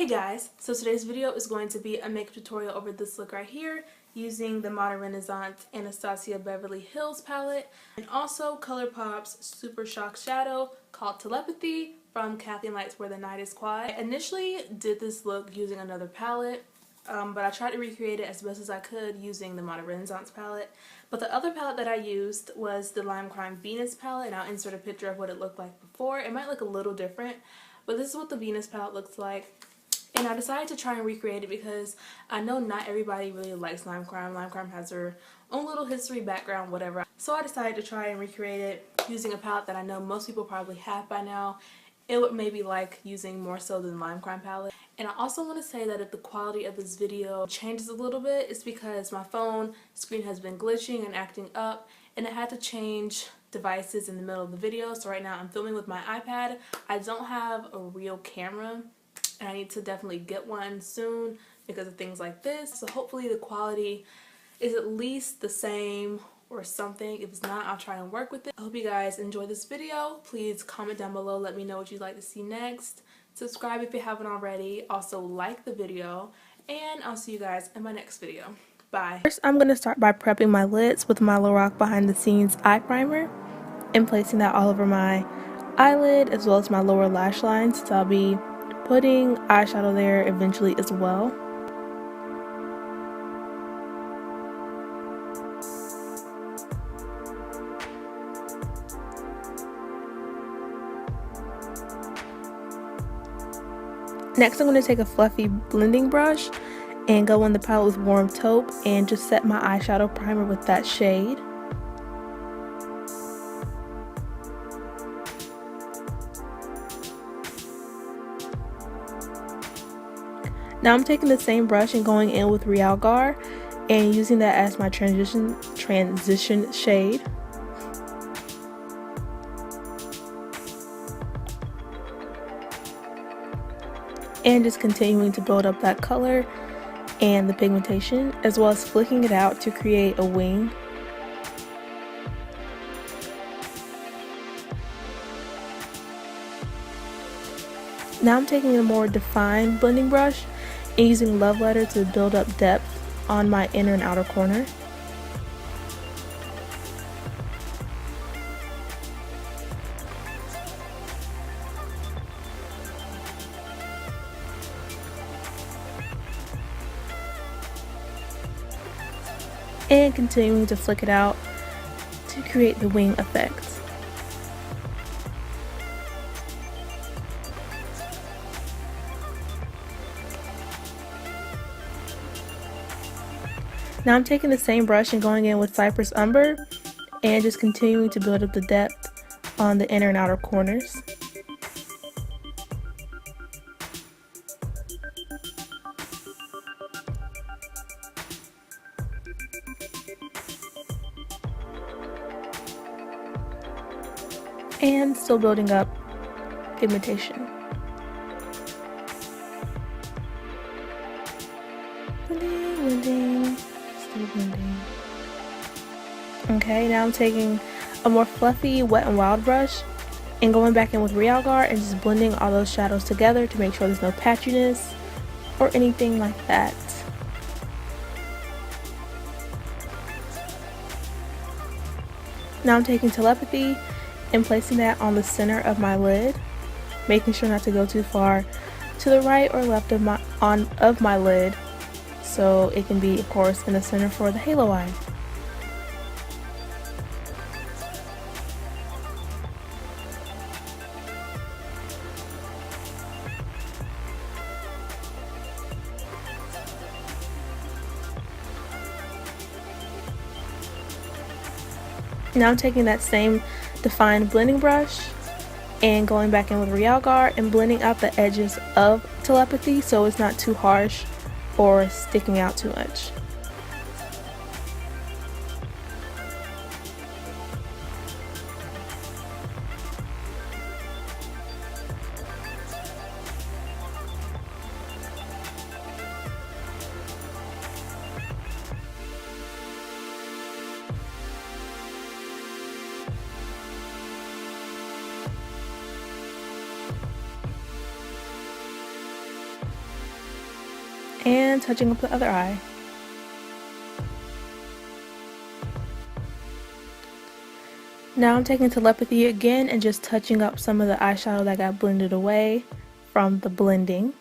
Hey guys, so today's video is going to be a makeup tutorial over this look right here using the Modern Renaissance Anastasia Beverly Hills palette and also Colourpop's Super Shock Shadow called Telepathy from Kathleen Lights Where the Night is Quiet. I initially did this look using another palette, but I tried to recreate it as best as I could using the Modern Renaissance palette. But the other palette that I used was the Lime Crime Venus palette, and I'll insert a picture of what it looked like before. It might look a little different, but this is what the Venus palette looks like. And I decided to try and recreate it because I know not everybody really likes Lime Crime. Lime Crime has her own little history, background, whatever. So I decided to try and recreate it using a palette that I know most people probably have by now. It would maybe like using more so than the Lime Crime palette. And I also want to say that if the quality of this video changes a little bit, it's because my phone screen has been glitching and acting up, and it had to change devices in the middle of the video. So right now I'm filming with my iPad. I don't have a real camera, and I need to definitely get one soon because of things like this. So hopefully the quality is at least the same or something. If it's not, I'll try and work with it. I hope you guys enjoy this video. Please comment down below, let me know what you'd like to see next. Subscribe if you haven't already. Also like the video, and I'll see you guys in my next video. Bye. First, I'm going to start by prepping my lids with my Lorac Behind the Scenes eye primer and placing that all over my eyelid as well as my lower lash line, since I'll be putting eyeshadow there eventually as well. Next, I'm going to take a fluffy blending brush and go on the palette with Warm Taupe and just set my eyeshadow primer with that shade. Now I'm taking the same brush and going in with Realgar and using that as my transition shade. And just continuing to build up that color and the pigmentation, as well as flicking it out to create a wing. Now I'm taking a more defined blending brush and using Love Letter to build up depth on my inner and outer corner. And continuing to flick it out to create the wing effect. Now I'm taking the same brush and going in with Cypress Umber and just continuing to build up the depth on the inner and outer corners. And still building up pigmentation. Blending, still blending. Okay, now I'm taking a more fluffy Wet n Wild brush and going back in with Realgar and just blending all those shadows together to make sure there's no patchiness or anything like that. Now I'm taking Telepathy and placing that on the center of my lid, making sure not to go too far to the right or left of my lid, so it can be, of course, in the center for the halo eye. Now I'm taking that same defined blending brush and going back in with Realgar and blending out the edges of Telepathy so it's not too harsh or sticking out too much. and touching up the other eye. Now I'm taking Telepathy again and just touching up some of the eyeshadow that got blended away from the blending.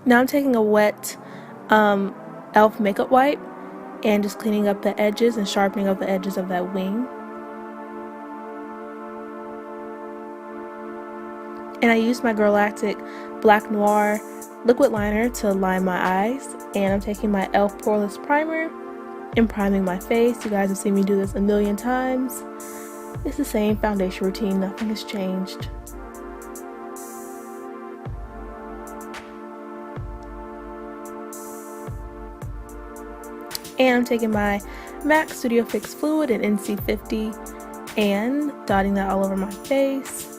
Now I'm taking a wet e.l.f. makeup wipe and just cleaning up the edges and sharpening up the edges of that wing. And I used my Galactic Black Noir liquid liner to line my eyes. And I'm taking my e.l.f. poreless primer and priming my face. You guys have seen me do this a million times. It's the same foundation routine, nothing has changed. And I'm taking my MAC Studio Fix Fluid in NC50 and dotting that all over my face.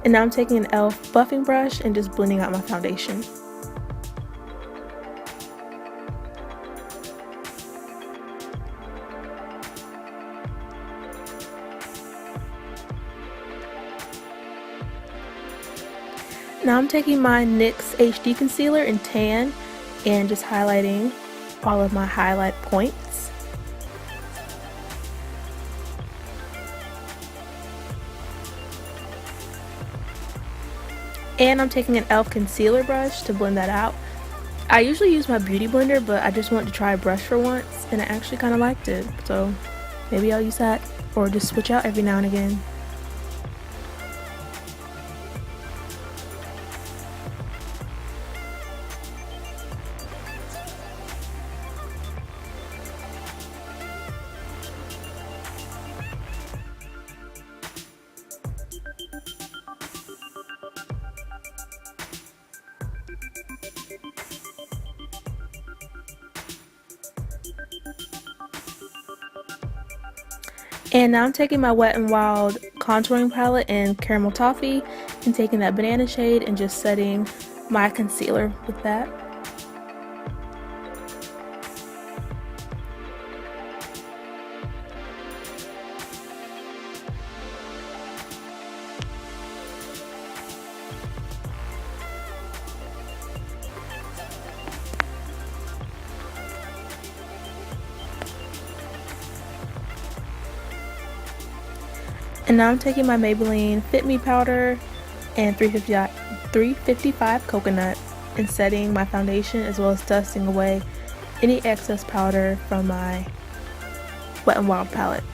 And now I'm taking an e.l.f. buffing brush and just blending out my foundation. Now I'm taking my NYX HD concealer in tan and just highlighting all of my highlight points. And I'm taking an e.l.f. concealer brush to blend that out. I usually use my beauty blender, but I just wanted to try a brush for once and I actually kind of liked it. So maybe I'll use that or just switch out every now and again. And now I'm taking my Wet n Wild contouring palette in Caramel Toffee and taking that banana shade and just setting my concealer with that. And now I'm taking my Maybelline Fit Me powder and 355 coconut and setting my foundation as well as dusting away any excess powder from my Wet n Wild palette.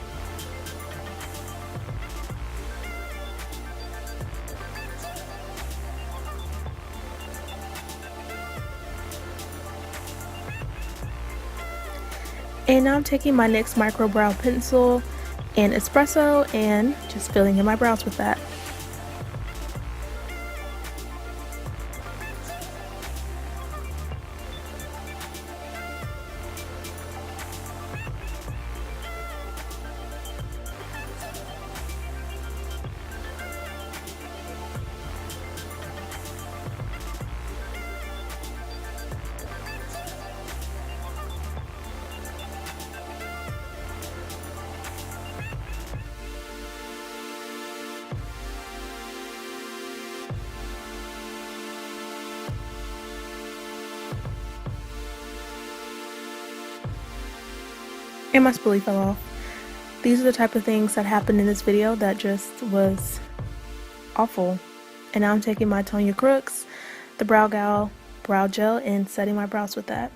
And now I'm taking my NYX Micro Brow Pencil and Espresso and just filling in my brows with that. And my spoolie fell off. These are the type of things that happened in this video that just was awful. And now I'm taking my Tonya Crooks, the Brow Gal brow gel, and setting my brows with that.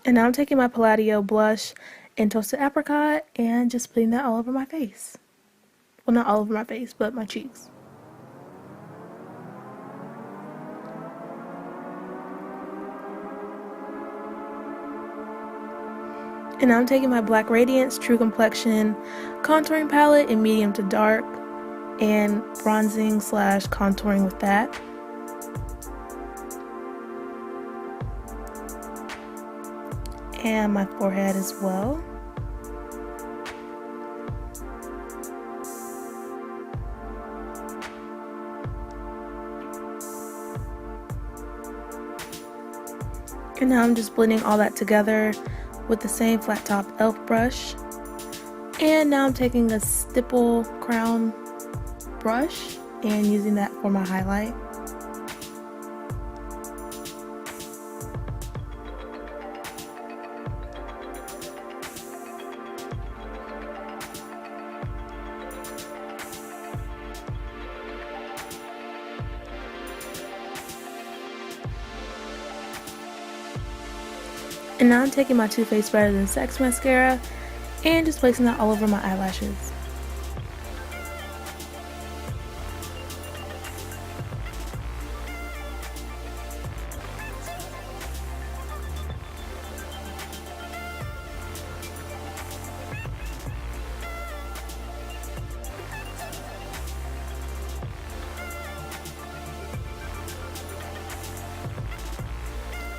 And now I'm taking my Palladio blush in Toasted Apricot and just putting that all over my face. Well, not all over my face, but my cheeks. And now I'm taking my Black Radiance True Complexion contouring palette in medium to dark and bronzing / contouring with that. And my forehead as well. And now I'm just blending all that together with the same flat top elf brush. And now I'm taking a stipple crown brush and using that for my highlight. And now I'm taking my Too Faced Better Than Sex mascara and just placing that all over my eyelashes.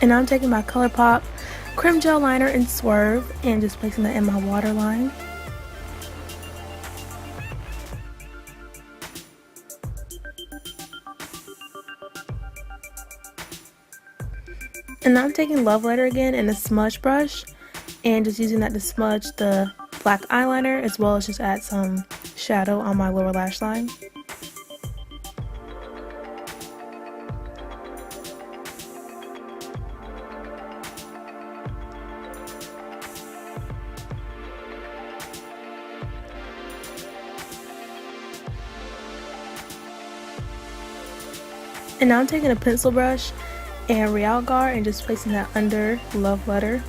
And now I'm taking my Colourpop Creme Gel Liner in Swerve and just placing that in my waterline. And now I'm taking Love Letter again in a smudge brush and just using that to smudge the black eyeliner as well as just add some shadow on my lower lash line. And now I'm taking a pencil brush and Realgar and just placing that under Love Letter.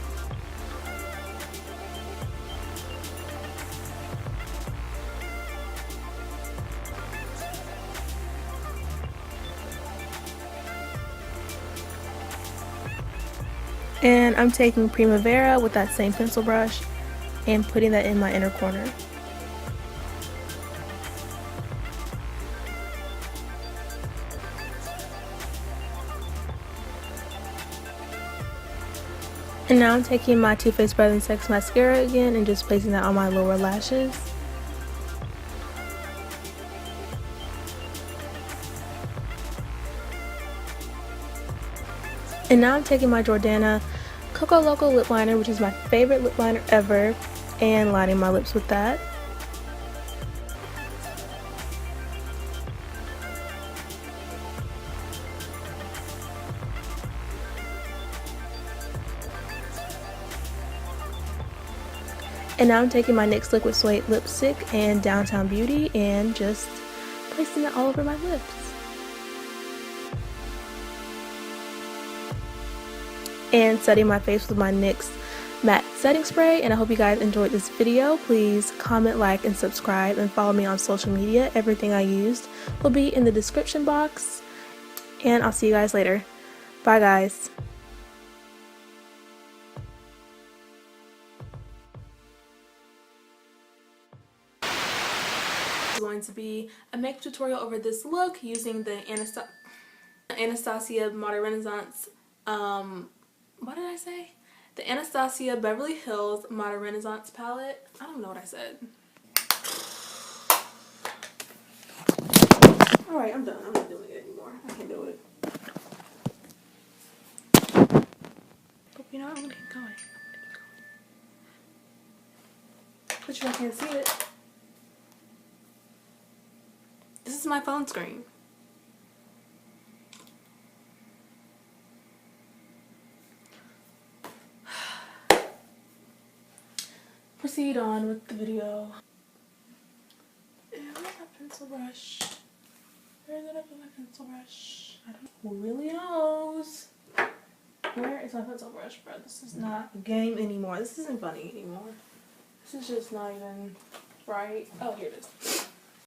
And I'm taking Primavera with that same pencil brush and putting that in my inner corner. And now I'm taking my Too Faced Better Than Sex mascara again and just placing that on my lower lashes. And now I'm taking my Jordana Coco Loco lip liner, which is my favorite lip liner ever, and lining my lips with that. And now I'm taking my NYX Liquid Suede lipstick and Downtown Beauty and just placing it all over my lips. And setting my face with my NYX matte setting spray. And I hope you guys enjoyed this video. Please comment, like, and subscribe, and follow me on social media. Everything I used will be in the description box. And I'll see you guys later. Bye guys. Going to be a makeup tutorial over this look using the Anastasia Modern Renaissance what did I say? The Anastasia Beverly Hills Modern Renaissance palette. I don't know what I said. Alright, I'm done. I'm not doing it anymore. I can't do it. But you know, I'm gonna keep going. But you can't see it. This is my phone screen. Proceed on with the video. Where's my pencil brush? Where did I put my pencil brush? I don't know. Who really knows? Where is my pencil brush, bro? This is not a game anymore. This isn't funny anymore. This is just not even right. Oh, here it is.